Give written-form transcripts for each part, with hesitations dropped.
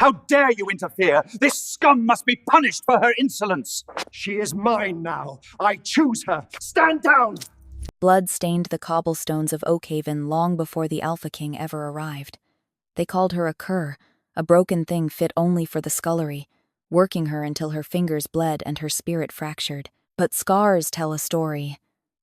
How dare you interfere? This scum must be punished for her insolence. She is mine now. I choose her. Stand down! Blood stained the cobblestones of Oakhaven long before the Alpha King ever arrived. They called her a cur, a broken thing fit only for the scullery, working her until her fingers bled and her spirit fractured. But scars tell a story,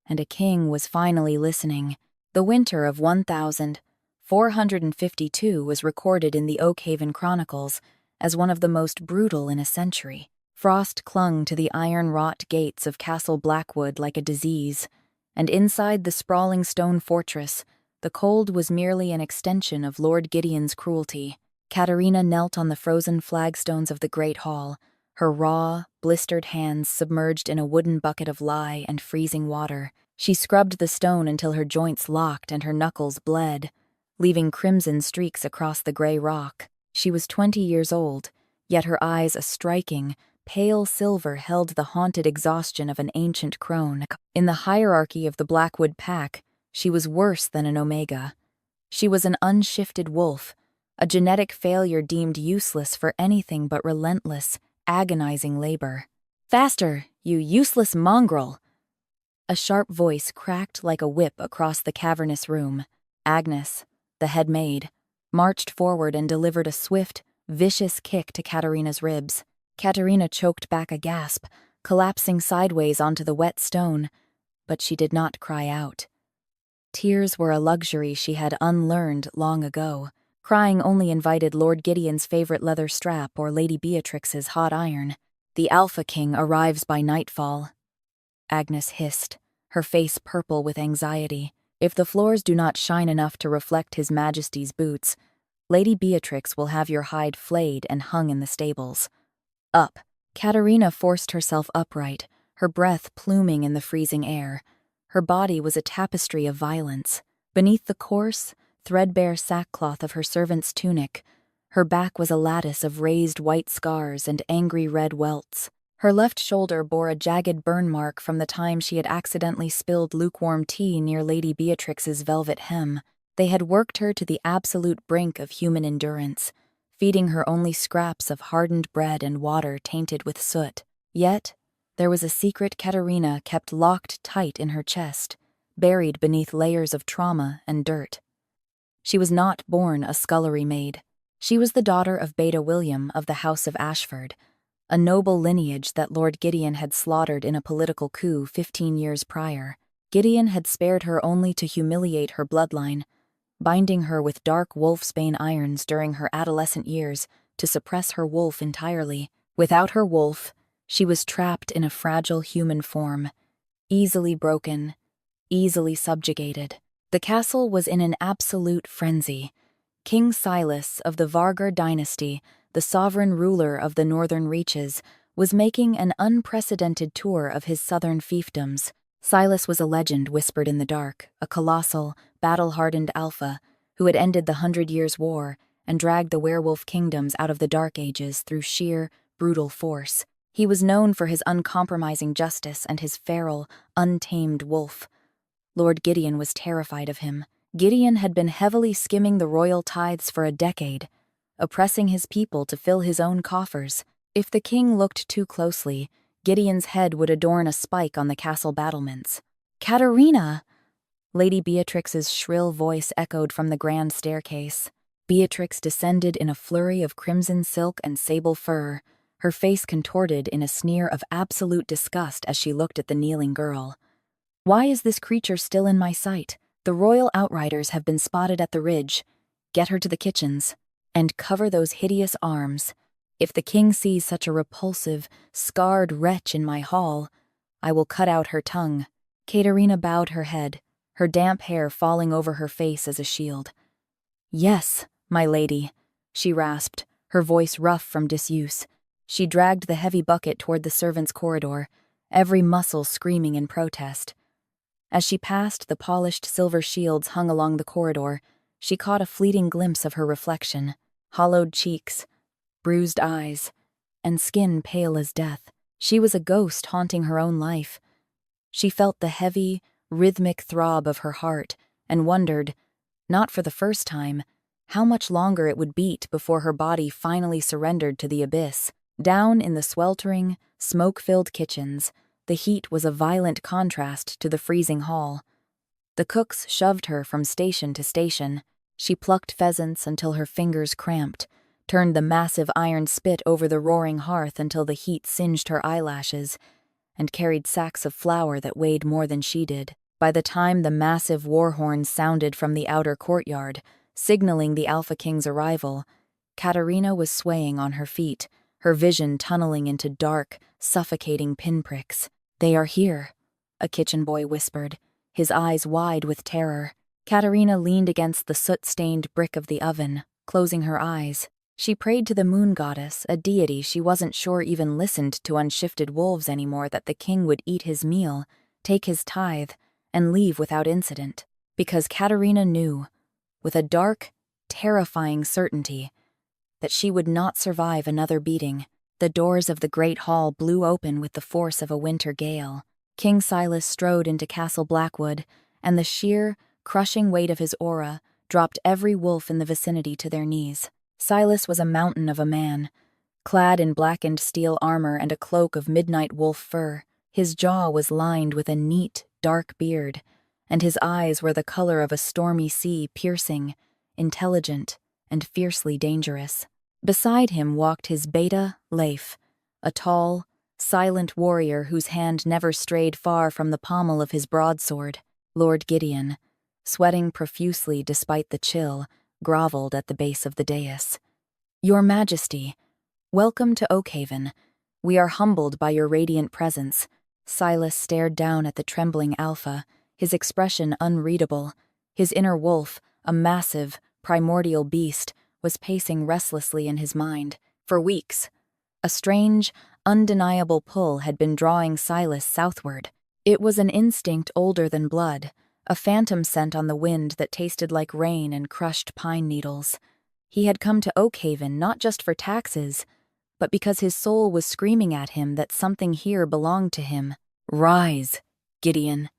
and a king was finally listening. The winter of 1452 was recorded in the Oakhaven Chronicles as one of the most brutal in a century. Frost clung to the iron-wrought gates of Castle Blackwood like a disease, and inside the sprawling stone fortress, the cold was merely an extension of Lord Gideon's cruelty. Katerina knelt on the frozen flagstones of the great hall, her raw, blistered hands submerged in a wooden bucket of lye and freezing water. She scrubbed the stone until her joints locked and her knuckles bled, leaving crimson streaks across the gray rock. She was 20 years old, yet her eyes a striking, pale silver held the haunted exhaustion of an ancient crone. In the hierarchy of the Blackwood pack, she was worse than an Omega. She was an unshifted wolf, a genetic failure deemed useless for anything but relentless, agonizing labor. "Faster, you useless mongrel!" A sharp voice cracked like a whip across the cavernous room. Agnes, the head maid, marched forward and delivered a swift, vicious kick to Katerina's ribs. Katerina choked back a gasp, collapsing sideways onto the wet stone, but she did not cry out. Tears were a luxury she had unlearned long ago. Crying only invited Lord Gideon's favorite leather strap or Lady Beatrix's hot iron. "The Alpha King arrives by nightfall," Agnes hissed, her face purple with anxiety. "If the floors do not shine enough to reflect His Majesty's boots, Lady Beatrix will have your hide flayed and hung in the stables." Up. Katerina forced herself upright, her breath pluming in the freezing air. Her body was a tapestry of violence. Beneath the coarse, threadbare sackcloth of her servant's tunic, her back was a lattice of raised white scars and angry red welts. Her left shoulder bore a jagged burn mark from the time she had accidentally spilled lukewarm tea near Lady Beatrix's velvet hem. They had worked her to the absolute brink of human endurance, feeding her only scraps of hardened bread and water tainted with soot. Yet, there was a secret Katerina kept locked tight in her chest, buried beneath layers of trauma and dirt. She was not born a scullery maid. She was the daughter of Beta William of the House of Ashford, a noble lineage that Lord Gideon had slaughtered in a political coup 15 years prior. Gideon had spared her only to humiliate her bloodline, binding her with dark wolfsbane irons during her adolescent years to suppress her wolf entirely. Without her wolf, she was trapped in a fragile human form, easily broken, easily subjugated. The castle was in an absolute frenzy. King Silas of the Vargar dynasty, the sovereign ruler of the northern reaches, was making an unprecedented tour of his southern fiefdoms. Silas was a legend whispered in the dark, a colossal, battle-hardened alpha who had ended the 100 Years' War and dragged the werewolf kingdoms out of the Dark Ages through sheer, brutal force. He was known for his uncompromising justice and his feral, untamed wolf. Lord Gideon was terrified of him. Gideon had been heavily skimming the royal tithes for a decade, oppressing his people to fill his own coffers. If the king looked too closely, Gideon's head would adorn a spike on the castle battlements. "Katerina!" Lady Beatrix's shrill voice echoed from the grand staircase. Beatrix descended in a flurry of crimson silk and sable fur, her face contorted in a sneer of absolute disgust as she looked at the kneeling girl. "Why is this creature still in my sight? The royal outriders have been spotted at the ridge. Get her to the kitchens, and cover those hideous arms. If the king sees such a repulsive, scarred wretch in my hall, I will cut out her tongue." Katerina bowed her head, her damp hair falling over her face as a shield. "Yes, my lady," she rasped, her voice rough from disuse. She dragged the heavy bucket toward the servants' corridor, every muscle screaming in protest. As she passed the polished silver shields hung along the corridor, she caught a fleeting glimpse of her reflection, hollowed cheeks, bruised eyes, and skin pale as death. She was a ghost haunting her own life. She felt the heavy, rhythmic throb of her heart and wondered, not for the first time, how much longer it would beat before her body finally surrendered to the abyss. Down in the sweltering, smoke-filled kitchens, the heat was a violent contrast to the freezing hall. The cooks shoved her from station to station. She plucked pheasants until her fingers cramped, turned the massive iron spit over the roaring hearth until the heat singed her eyelashes, and carried sacks of flour that weighed more than she did. By the time the massive war horns sounded from the outer courtyard, signaling the Alpha King's arrival, Katerina was swaying on her feet, her vision tunneling into dark, suffocating pinpricks. "They are here," a kitchen boy whispered, his eyes wide with terror. Katerina leaned against the soot-stained brick of the oven, closing her eyes. She prayed to the moon goddess, a deity she wasn't sure even listened to unshifted wolves anymore, that the king would eat his meal, take his tithe, and leave without incident. Because Katerina knew, with a dark, terrifying certainty, that she would not survive another beating. The doors of the great hall blew open with the force of a winter gale. King Silas strode into Castle Blackwood, and the sheer, crushing weight of his aura dropped every wolf in the vicinity to their knees. Silas was a mountain of a man, clad in blackened steel armor and a cloak of midnight wolf fur. His jaw was lined with a neat, dark beard, and his eyes were the color of a stormy sea, piercing, intelligent, and fiercely dangerous. Beside him walked his beta, Leif, a tall, silent warrior whose hand never strayed far from the pommel of his broadsword. Lord Gideon, sweating profusely despite the chill, groveled at the base of the dais. "Your Majesty, welcome to Oakhaven. We are humbled by your radiant presence." Silas stared down at the trembling Alpha, his expression unreadable. His inner wolf, a massive, primordial beast, was pacing restlessly in his mind. For weeks, a strange, undeniable pull had been drawing Silas southward. It was an instinct older than blood, a phantom scent on the wind that tasted like rain and crushed pine needles. He had come to Oakhaven not just for taxes, but because his soul was screaming at him that something here belonged to him. "Rise, Gideon,"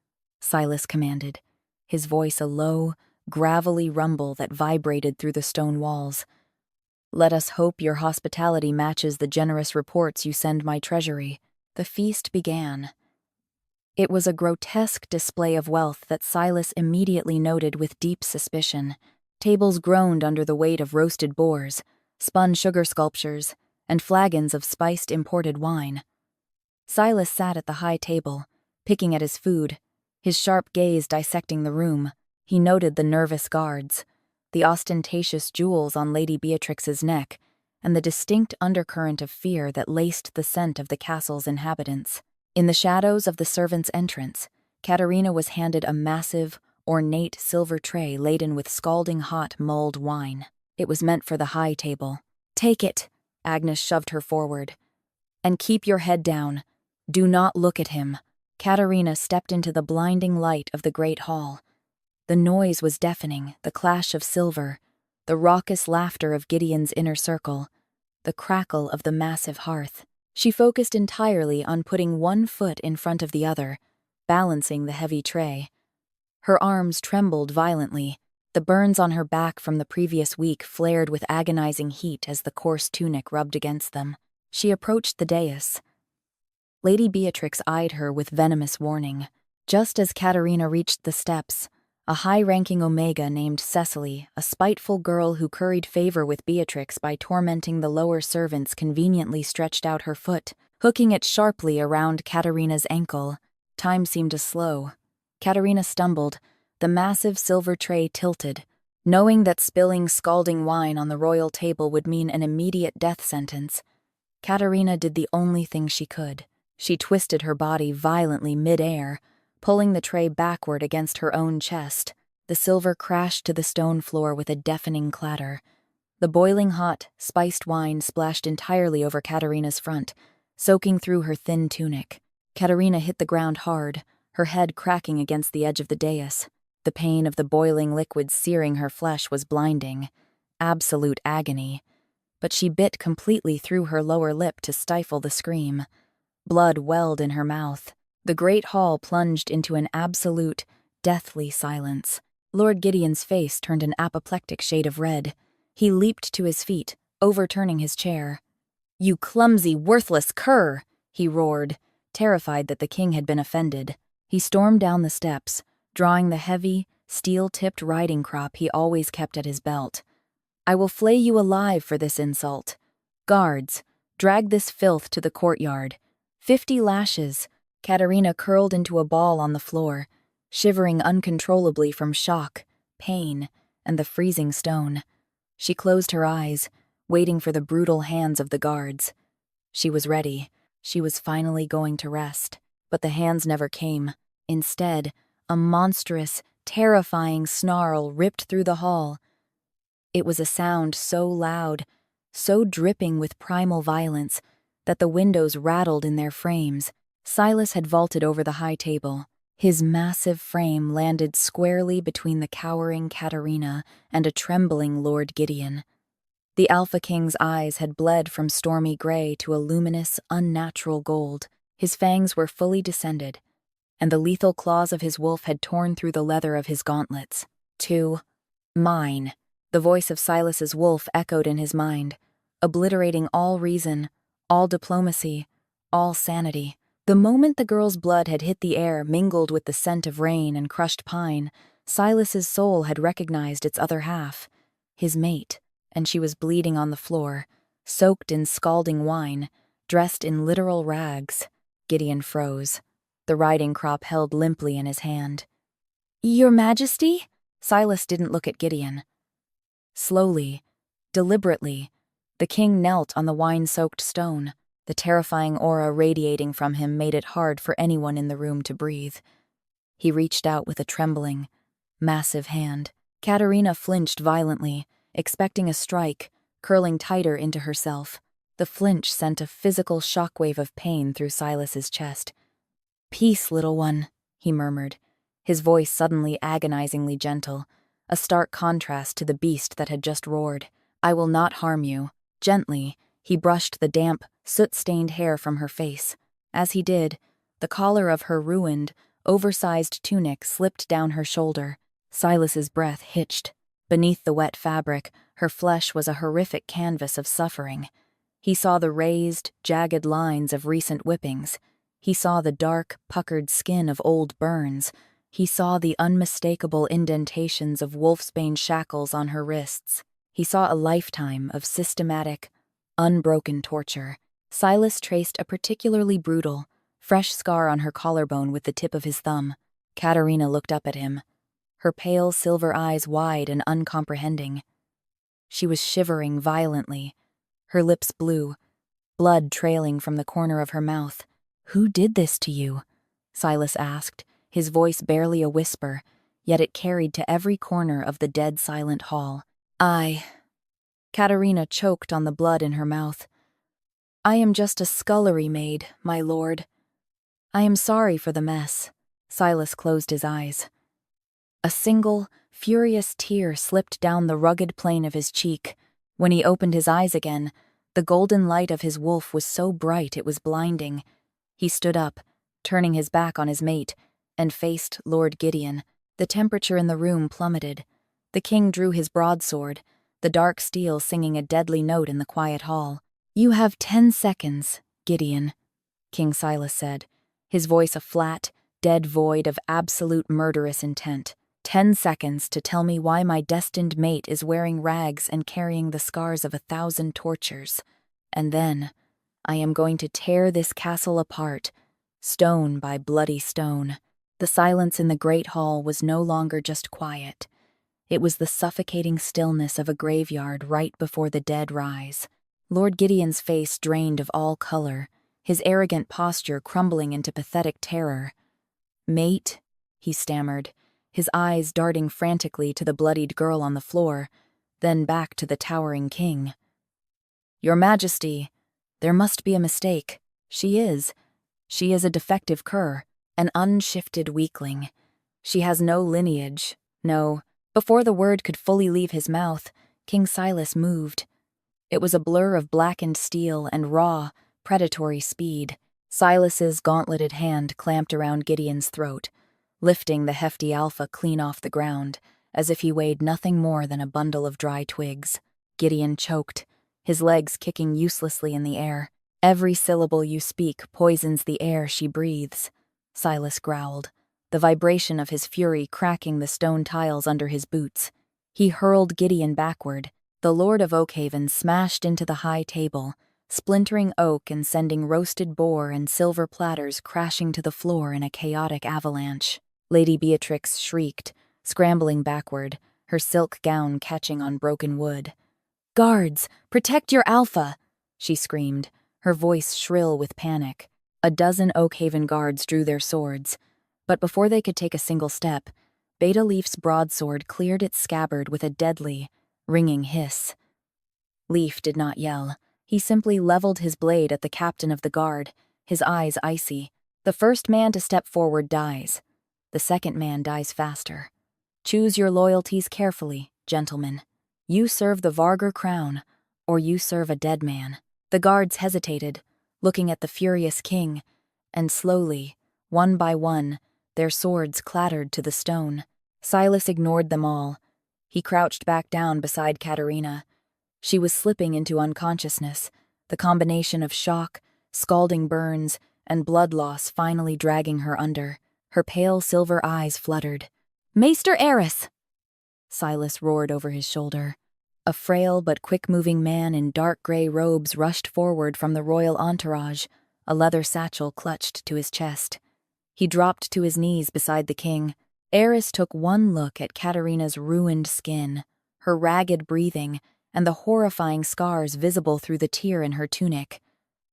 Silas commanded, his voice a low, gravelly rumble that vibrated through the stone walls. "Let us hope your hospitality matches the generous reports you send my treasury." The feast began. It was a grotesque display of wealth that Silas immediately noted with deep suspicion. Tables groaned under the weight of roasted boars, spun sugar sculptures, and flagons of spiced imported wine. Silas sat at the high table, picking at his food, his sharp gaze dissecting the room. He noted the nervous guards, the ostentatious jewels on Lady Beatrix's neck, and the distinct undercurrent of fear that laced the scent of the castle's inhabitants. In the shadows of the servants' entrance, Katerina was handed a massive, ornate silver tray laden with scalding hot mulled wine. It was meant for the high table. "Take it," Agnes shoved her forward. "And keep your head down. Do not look at him." Katerina stepped into the blinding light of the great hall. The noise was deafening, the clash of silver, the raucous laughter of Gideon's inner circle, the crackle of the massive hearth. She focused entirely on putting one foot in front of the other, balancing the heavy tray. Her arms trembled violently. The burns on her back from the previous week flared with agonizing heat as the coarse tunic rubbed against them. She approached the dais. Lady Beatrix eyed her with venomous warning. Just as Katerina reached the steps, a high-ranking Omega named Cecily, a spiteful girl who curried favor with Beatrix by tormenting the lower servants, conveniently stretched out her foot, hooking it sharply around Katerina's ankle. Time seemed to slow. Katerina stumbled, the massive silver tray tilted. Knowing that spilling scalding wine on the royal table would mean an immediate death sentence, Katerina did the only thing she could. She twisted her body violently mid-air, pulling the tray backward against her own chest. The silver crashed to the stone floor with a deafening clatter. The boiling hot, spiced wine splashed entirely over Katerina's front, soaking through her thin tunic. Katerina hit the ground hard, her head cracking against the edge of the dais. The pain of the boiling liquid searing her flesh was blinding. Absolute agony. But she bit completely through her lower lip to stifle the scream. Blood welled in her mouth. The great hall plunged into an absolute, deathly silence. Lord Gideon's face turned an apoplectic shade of red. He leaped to his feet, overturning his chair. "You clumsy, worthless cur!" he roared, terrified that the king had been offended. He stormed down the steps, drawing the heavy, steel-tipped riding crop he always kept at his belt. "I will flay you alive for this insult. Guards, drag this filth to the courtyard. 50 lashes." Katerina curled into a ball on the floor, shivering uncontrollably from shock, pain, and the freezing stone. She closed her eyes, waiting for the brutal hands of the guards. She was ready. She was finally going to rest. But the hands never came. Instead, a monstrous, terrifying snarl ripped through the hall. It was a sound so loud, so dripping with primal violence, that the windows rattled in their frames. Silas had vaulted over the high table. His massive frame landed squarely between the cowering Katerina and a trembling Lord Gideon. The Alpha King's eyes had bled from stormy gray to a luminous, unnatural gold. His fangs were fully descended, and the lethal claws of his wolf had torn through the leather of his gauntlets. "To mine." The voice of Silas's wolf echoed in his mind, obliterating all reason, all diplomacy, all sanity. The moment the girl's blood had hit the air, mingled with the scent of rain and crushed pine, Silas's soul had recognized its other half, his mate, and she was bleeding on the floor, soaked in scalding wine, dressed in literal rags. Gideon froze, the riding crop held limply in his hand. "Your Majesty?" Silas didn't look at Gideon. Slowly, deliberately, the king knelt on the wine-soaked stone. The terrifying aura radiating from him made it hard for anyone in the room to breathe. He reached out with a trembling, massive hand. Katerina flinched violently, expecting a strike, curling tighter into herself. The flinch sent a physical shockwave of pain through Silas's chest. "Peace, little one," he murmured, his voice suddenly agonizingly gentle, a stark contrast to the beast that had just roared. "I will not harm you." Gently, he brushed the damp, soot-stained hair from her face. As he did, the collar of her ruined, oversized tunic slipped down her shoulder. Silas's breath hitched. Beneath the wet fabric, her flesh was a horrific canvas of suffering. He saw the raised, jagged lines of recent whippings. He saw the dark, puckered skin of old burns. He saw the unmistakable indentations of wolfsbane shackles on her wrists. He saw a lifetime of systematic, unbroken torture. Silas traced a particularly brutal, fresh scar on her collarbone with the tip of his thumb. Katerina looked up at him, her pale silver eyes wide and uncomprehending. She was shivering violently, her lips blue, blood trailing from the corner of her mouth. "Who did this to you?" Silas asked, his voice barely a whisper, yet it carried to every corner of the dead silent hall. "I..." Katerina choked on the blood in her mouth. "I am just a scullery maid, my lord. I am sorry for the mess." Silas closed his eyes. A single, furious tear slipped down the rugged plane of his cheek. When he opened his eyes again, the golden light of his wolf was so bright it was blinding. He stood up, turning his back on his mate, and faced Lord Gideon. The temperature in the room plummeted. The king drew his broadsword, the dark steel singing a deadly note in the quiet hall. "You have 10 seconds, Gideon," King Silas said, his voice a flat, dead void of absolute murderous intent. 10 seconds to tell me why my destined mate is wearing rags and carrying the scars of 1,000 tortures. And then, I am going to tear this castle apart, stone by bloody stone. The silence in the great hall was no longer just quiet. It was the suffocating stillness of a graveyard right before the dead rise. Lord Gideon's face drained of all color, his arrogant posture crumbling into pathetic terror. "Mate," he stammered, his eyes darting frantically to the bloodied girl on the floor, then back to the towering king. "Your Majesty, there must be a mistake. She is a defective cur, an unshifted weakling. She has no lineage, no..." Before the word could fully leave his mouth, King Silas moved. It was a blur of blackened steel and raw, predatory speed. Silas's gauntleted hand clamped around Gideon's throat, lifting the hefty Alpha clean off the ground, as if he weighed nothing more than a bundle of dry twigs. Gideon choked, his legs kicking uselessly in the air. "Every syllable you speak poisons the air she breathes," Silas growled, the vibration of his fury cracking the stone tiles under his boots. He hurled Gideon backward. The Lord of Oakhaven smashed into the high table, splintering oak and sending roasted boar and silver platters crashing to the floor in a chaotic avalanche. Lady Beatrix shrieked, scrambling backward, her silk gown catching on broken wood. "Guards, protect your Alpha!" she screamed, her voice shrill with panic. A dozen Oakhaven guards drew their swords, but before they could take a single step, Beta Leaf's broadsword cleared its scabbard with a deadly, ringing hiss. Leaf did not yell. He simply leveled his blade at the captain of the guard, his eyes icy. The first man to step forward dies. The second man dies faster. Choose your loyalties carefully, gentlemen. You serve the Vargar crown, or you serve a dead man. The guards hesitated, looking at the furious king, and slowly, one by one, their swords clattered to the stone. Silas ignored them all. He crouched back down beside Katerina. She was slipping into unconsciousness, the combination of shock, scalding burns, and blood loss finally dragging her under. Her pale silver eyes fluttered. "Maester Eris!" Silas roared over his shoulder. A frail but quick-moving man in dark gray robes rushed forward from the royal entourage, a leather satchel clutched to his chest. He dropped to his knees beside the king. Eris took one look at Katerina's ruined skin, her ragged breathing, and the horrifying scars visible through the tear in her tunic.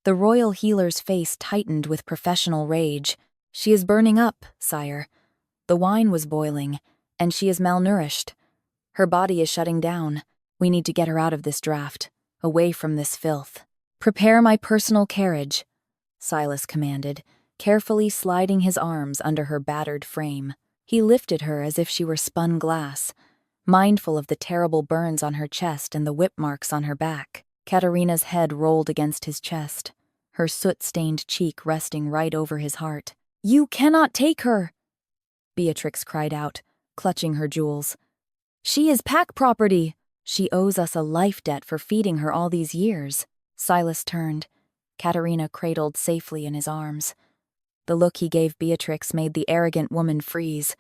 The royal healer's face tightened with professional rage. "She is burning up, sire. The wine was boiling, and she is malnourished. Her body is shutting down. We need to get her out of this draft, away from this filth." "Prepare my personal carriage," Silas commanded, carefully sliding his arms under her battered frame. He lifted her as if she were spun glass, mindful of the terrible burns on her chest and the whip marks on her back. Katerina's head rolled against his chest, her soot-stained cheek resting right over his heart. "You cannot take her!" Beatrix cried out, clutching her jewels. "She is pack property! She owes us a life debt for feeding her all these years." Silas turned, Katerina cradled safely in his arms. The look he gave Beatrix made the arrogant woman freeze,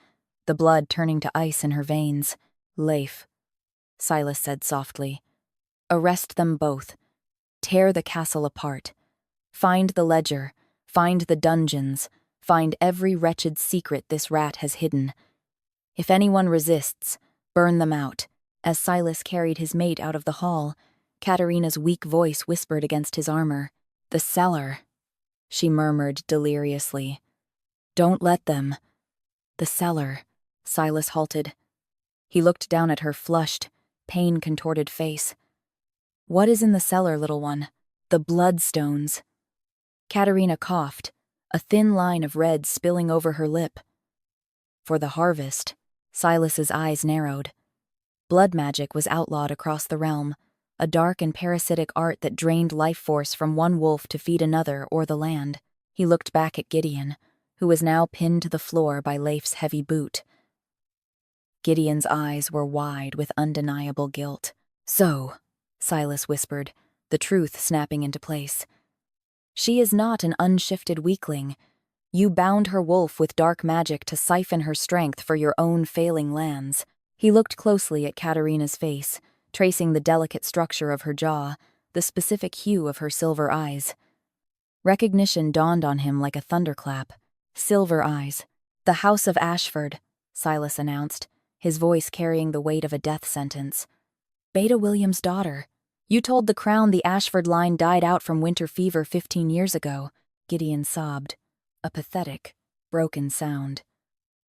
the blood turning to ice in her veins. "Leif," Silas said softly. "Arrest them both. Tear the castle apart. Find the ledger, find the dungeons, find every wretched secret this rat has hidden. If anyone resists, burn them out." As Silas carried his mate out of the hall, Katerina's weak voice whispered against his armor. "The cellar," she murmured deliriously. "Don't let them." "The cellar." Silas halted. He looked down at her flushed, pain-contorted face. "What is in the cellar, little one?" "The bloodstones." Katerina coughed, a thin line of red spilling over her lip. "For the harvest." Silas's eyes narrowed. Blood magic was outlawed across the realm, a dark and parasitic art that drained life force from one wolf to feed another or the land. He looked back at Gideon, who was now pinned to the floor by Leif's heavy boot. Gideon's eyes were wide with undeniable guilt. "So," Silas whispered, the truth snapping into place. "She is not an unshifted weakling. You bound her wolf with dark magic to siphon her strength for your own failing lands." He looked closely at Katerina's face, tracing the delicate structure of her jaw, the specific hue of her silver eyes. Recognition dawned on him like a thunderclap. Silver eyes. "The House of Ashford," Silas announced, his voice carrying the weight of a death sentence. "Beta William's daughter. You told the crown the Ashford line died out from winter fever 15 years ago." Gideon sobbed, a pathetic, broken sound.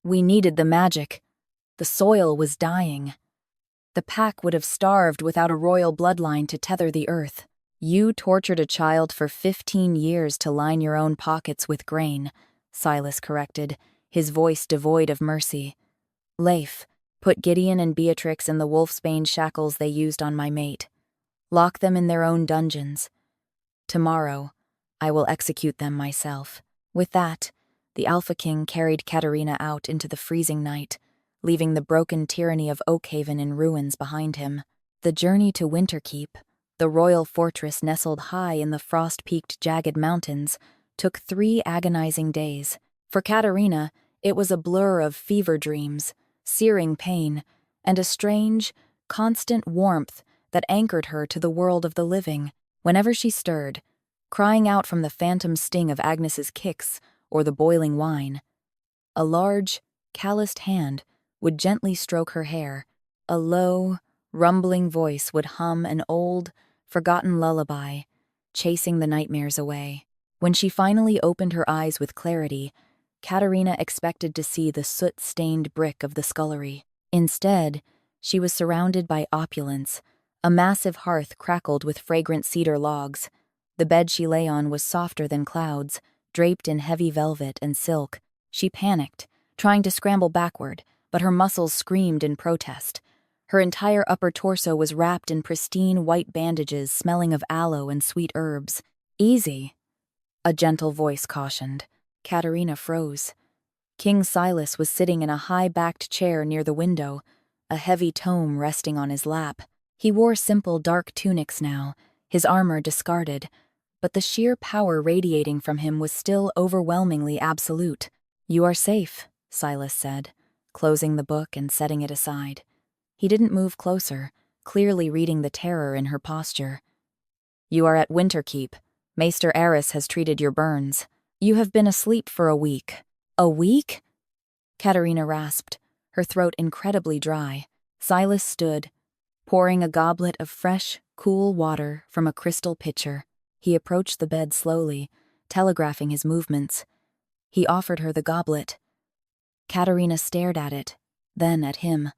"We needed the magic. The soil was dying. The pack would have starved without a royal bloodline to tether the earth. You tortured a child for 15 years to line your own pockets with grain," Silas corrected, his voice devoid of mercy. "Leif, put Gideon and Beatrix in the wolfsbane shackles they used on my mate. Lock them in their own dungeons. Tomorrow, I will execute them myself." With that, the Alpha King carried Katerina out into the freezing night, leaving the broken tyranny of Oakhaven in ruins behind him. The journey to Winterkeep, the royal fortress nestled high in the frost-peaked jagged mountains, took 3 agonizing days. For Katerina, it was a blur of fever dreams, searing pain, and a strange, constant warmth that anchored her to the world of the living. Whenever she stirred, crying out from the phantom sting of Agnes's kicks or the boiling wine, a large, calloused hand would gently stroke her hair. A low, rumbling voice would hum an old, forgotten lullaby, chasing the nightmares away. When she finally opened her eyes with clarity, Katerina expected to see the soot-stained brick of the scullery. Instead, she was surrounded by opulence. A massive hearth crackled with fragrant cedar logs. The bed she lay on was softer than clouds, draped in heavy velvet and silk. She panicked, trying to scramble backward, but her muscles screamed in protest. Her entire upper torso was wrapped in pristine white bandages smelling of aloe and sweet herbs. "Easy," a gentle voice cautioned. Katerina froze. King Silas was sitting in a high-backed chair near the window, a heavy tome resting on his lap. He wore simple dark tunics now, his armor discarded, but the sheer power radiating from him was still overwhelmingly absolute. "You are safe," Silas said, closing the book and setting it aside. He didn't move closer, clearly reading the terror in her posture. "You are at Winterkeep. Maester Eris has treated your burns. You have been asleep for a week." "A week?" Katerina rasped, her throat incredibly dry. Silas stood, pouring a goblet of fresh, cool water from a crystal pitcher. He approached the bed slowly, telegraphing his movements. He offered her the goblet. Katerina stared at it, then at him.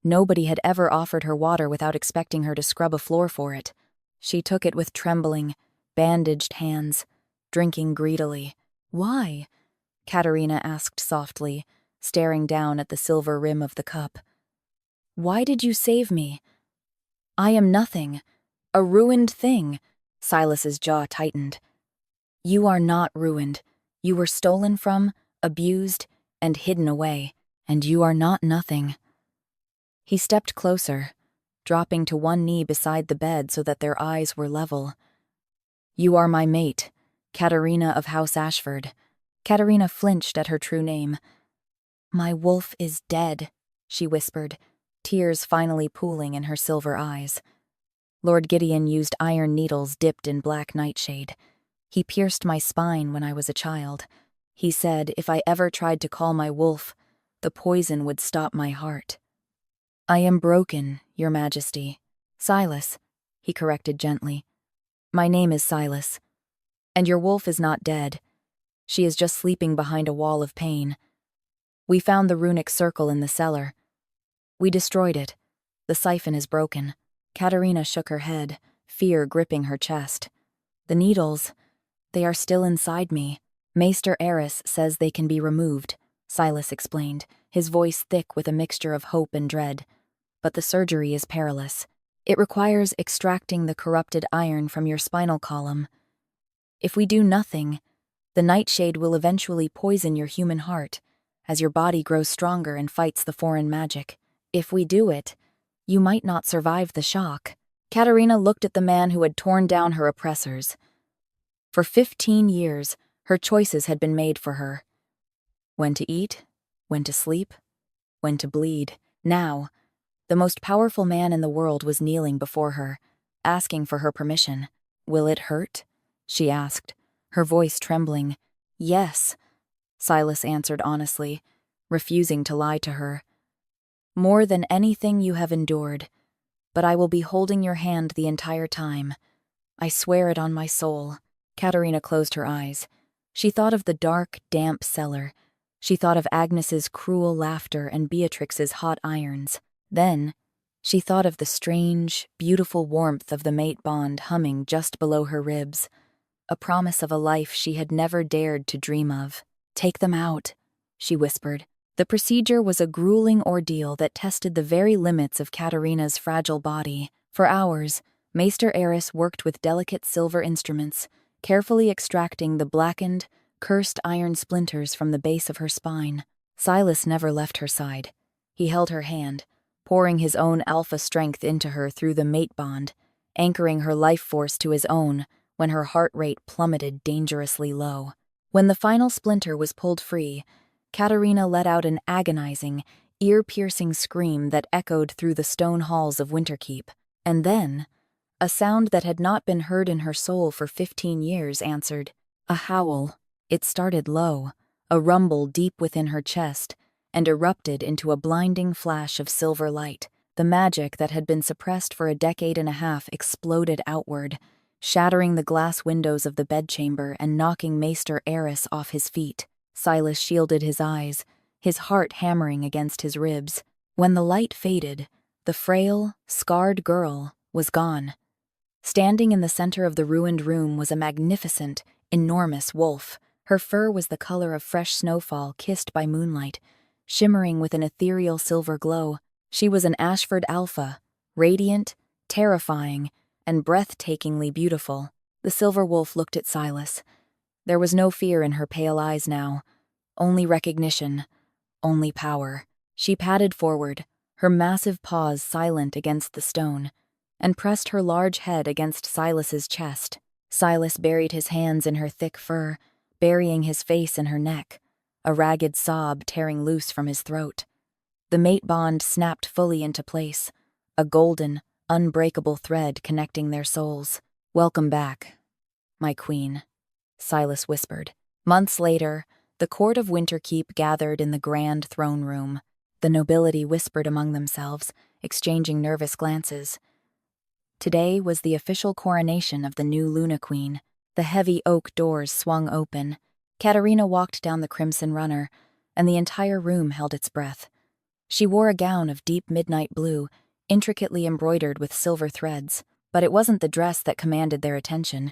Nobody had ever offered her water without expecting her to scrub a floor for it. She took it with trembling, bandaged hands, drinking greedily. "Why?" Katerina asked softly, staring down at the silver rim of the cup. "Why did you save me? I am nothing, a ruined thing." Silas's jaw tightened. "You are not ruined. You were stolen from, abused, and hidden away, and you are not nothing." He stepped closer, dropping to one knee beside the bed so that their eyes were level. "You are my mate, Katerina of House Ashford." Katerina flinched at her true name. "My wolf is dead," she whispered, tears finally pooling in her silver eyes. Lord Gideon used iron needles dipped in black nightshade. "He pierced my spine when I was a child. He said if I ever tried to call my wolf, the poison would stop my heart." "I am broken, Your Majesty." "Silas," he corrected gently. "My name is Silas. And your wolf is not dead. She is just sleeping behind a wall of pain. We found the runic circle in the cellar. We destroyed it. The siphon is broken." Katerina shook her head, fear gripping her chest. "The needles, they are still inside me. Maester Eris says they can be removed," Silas explained, his voice thick with a mixture of hope and dread. "But the surgery is perilous. It requires extracting the corrupted iron from your spinal column. If we do nothing, the nightshade will eventually poison your human heart as your body grows stronger and fights the foreign magic. If we do it, you might not survive the shock." Katerina looked at the man who had torn down her oppressors. For 15 years, her choices had been made for her. When to eat, when to sleep, when to bleed. Now, the most powerful man in the world was kneeling before her, asking for her permission. "Will it hurt?" she asked, her voice trembling. "Yes," Silas answered honestly, refusing to lie to her. "More than anything you have endured, but I will be holding your hand the entire time. I swear it on my soul." Katerina closed her eyes. She thought of the dark, damp cellar. She thought of Agnes's cruel laughter and Beatrix's hot irons. Then, she thought of the strange, beautiful warmth of the mate bond humming just below her ribs, a promise of a life she had never dared to dream of. "Take them out," she whispered. The procedure was a grueling ordeal that tested the very limits of Katerina's fragile body. For hours, Maester Eris worked with delicate silver instruments, carefully extracting the blackened, cursed iron splinters from the base of her spine. Silas never left her side. He held her hand, pouring his own alpha strength into her through the mate bond, anchoring her life force to his own when her heart rate plummeted dangerously low. When the final splinter was pulled free, Katerina let out an agonizing, ear-piercing scream that echoed through the stone halls of Winterkeep. And then, a sound that had not been heard in her soul for 15 years answered. A howl. It started low, a rumble deep within her chest, and erupted into a blinding flash of silver light. The magic that had been suppressed for a decade and a half exploded outward, shattering the glass windows of the bedchamber and knocking Maester Eris off his feet. Silas shielded his eyes, his heart hammering against his ribs. When the light faded, the frail, scarred girl was gone. Standing in the center of the ruined room was a magnificent, enormous wolf. Her fur was the color of fresh snowfall kissed by moonlight, shimmering with an ethereal silver glow. She was an Ashford Alpha, radiant, terrifying, and breathtakingly beautiful. The silver wolf looked at Silas. There was no fear in her pale eyes now, only recognition, only power. She padded forward, her massive paws silent against the stone, and pressed her large head against Silas's chest. Silas buried his hands in her thick fur, burying his face in her neck, a ragged sob tearing loose from his throat. The mate bond snapped fully into place, a golden, unbreakable thread connecting their souls. "Welcome back, my queen," Silas whispered. Months later, the court of Winterkeep gathered in the grand throne room. The nobility whispered among themselves, exchanging nervous glances. Today was the official coronation of the new Luna Queen. The heavy oak doors swung open. Katerina walked down the crimson runner, and the entire room held its breath. She wore a gown of deep midnight blue, intricately embroidered with silver threads, but it wasn't the dress that commanded their attention.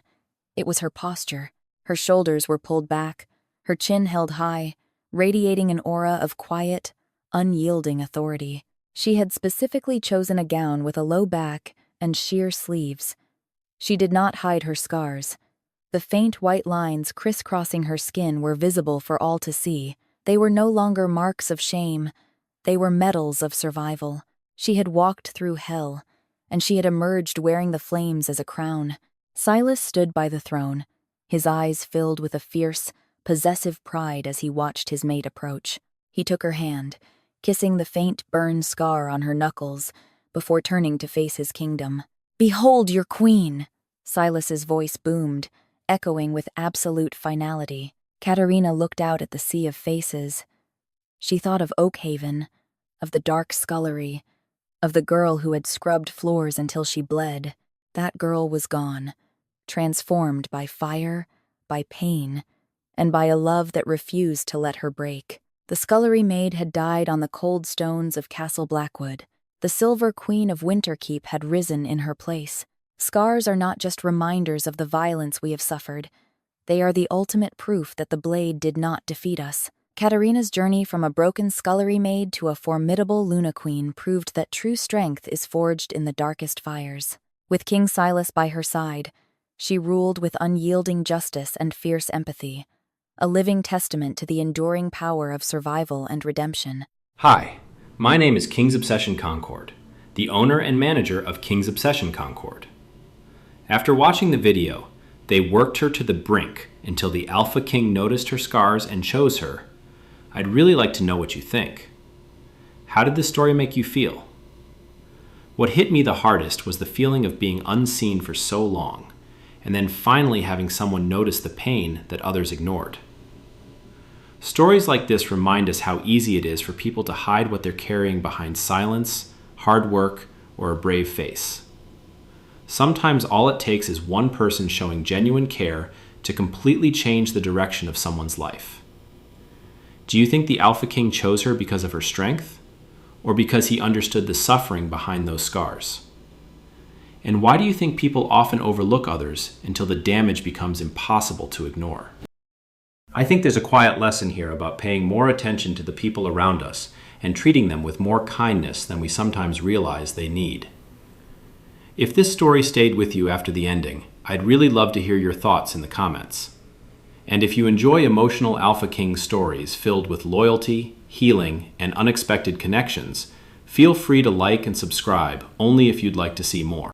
It was her posture. Her shoulders were pulled back, her chin held high, radiating an aura of quiet, unyielding authority. She had specifically chosen a gown with a low back and sheer sleeves. She did not hide her scars. The faint white lines crisscrossing her skin were visible for all to see. They were no longer marks of shame. They were medals of survival. She had walked through hell, and she had emerged wearing the flames as a crown. Silas stood by the throne, his eyes filled with a fierce, possessive pride as he watched his mate approach. He took her hand, kissing the faint burn scar on her knuckles, before turning to face his kingdom. "Behold your queen!" Silas's voice boomed, echoing with absolute finality. Katerina looked out at the sea of faces. She thought of Oakhaven, of the dark scullery, of the girl who had scrubbed floors until she bled. That girl was gone, transformed by fire, by pain, and by a love that refused to let her break. The scullery maid had died on the cold stones of Castle Blackwood. The Silver Queen of Winterkeep had risen in her place. Scars are not just reminders of the violence we have suffered. They are the ultimate proof that the blade did not defeat us. Katerina's journey from a broken scullery maid to a formidable Luna Queen proved that true strength is forged in the darkest fires. With King Silas by her side, she ruled with unyielding justice and fierce empathy, a living testament to the enduring power of survival and redemption. Hi, my name is King's Obsession Concord, the owner and manager of King's Obsession Concord. After watching the video, they worked her to the brink until the Alpha King noticed her scars and chose her. I'd really like to know what you think. How did this story make you feel? What hit me the hardest was the feeling of being unseen for so long, and then finally having someone notice the pain that others ignored. Stories like this remind us how easy it is for people to hide what they're carrying behind silence, hard work, or a brave face. Sometimes all it takes is one person showing genuine care to completely change the direction of someone's life. Do you think the Alpha King chose her because of her strength, or because he understood the suffering behind those scars? And why do you think people often overlook others until the damage becomes impossible to ignore? I think there's a quiet lesson here about paying more attention to the people around us and treating them with more kindness than we sometimes realize they need. If this story stayed with you after the ending, I'd really love to hear your thoughts in the comments. And if you enjoy emotional Alpha King stories filled with loyalty, healing, and unexpected connections, feel free to like and subscribe only if you'd like to see more.